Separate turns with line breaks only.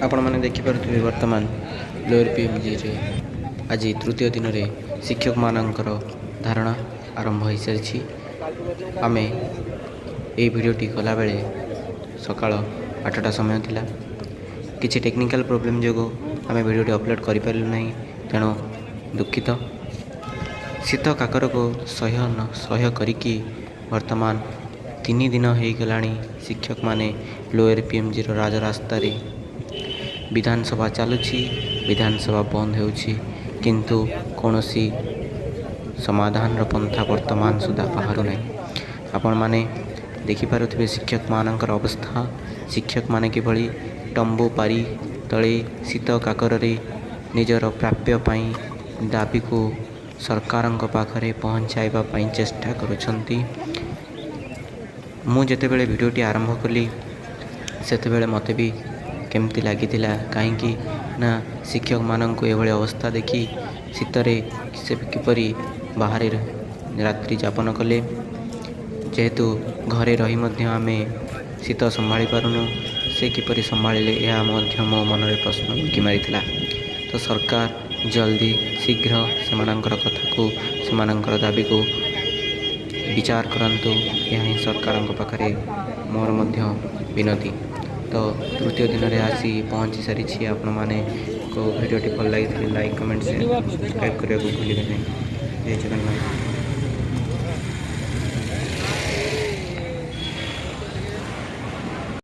आपण मैंने देखिपे वर्तमान लोअर पीएमजी रे आज तृतीय दिन में शिक्षक मानकर धारणा आरंभ हो सारी आम ये भिडटी कला बेले सका 8टा समय थिला किसी टेक्निकल प्रोब्लेम जो आम भिडटी अपलोड करें ना तेणु दुखित शीत काकर को सह्य करिकी वर्तमान 3 दिन हो गला शिक्षक माने लोअर पीएमजी राजरास्ता विधानसभा चलुची विधानसभा बंद होंतु कौन समाधान पंथा वर्तमान सुधा बाहर ना आपण मैंने देखिपे शिक्षक मानकर अवस्था शिक्षक माने किभली टंबू पारी तले शीत काकर निजर प्राप्य दाबी को सरकार पाखरे पहुँचाइबा चेष्टा करुछंती। मु जेतेबेले वीडियोटी आरंभ कली सेतेबेले मते भी केमती लगी कहीं ना शिक्षक मानक एभली अवस्था देखी शीतरे से किपरि बाहर रात्रि यापन कले जेहेतु घरे रही आम शीत संभाली पारुनु से किपरि संभाଳିले यह मो मन में प्रश्न उकी मारिथिला। तो सरकार जल्दी शीघ्र सेमानंकर कथा को सेमानंकर दाबी को विचार करंतु यह ही सरकार पाखरे मोर मध्य विनती। तो तृतीय दिन में आसी पहुँची सारी आपण मैंने को वीडियोटी भल लगी लाइक कमेंट शेयर सब्सक्राइब करने को भूलिए नहीं। जय जगन्नाथ।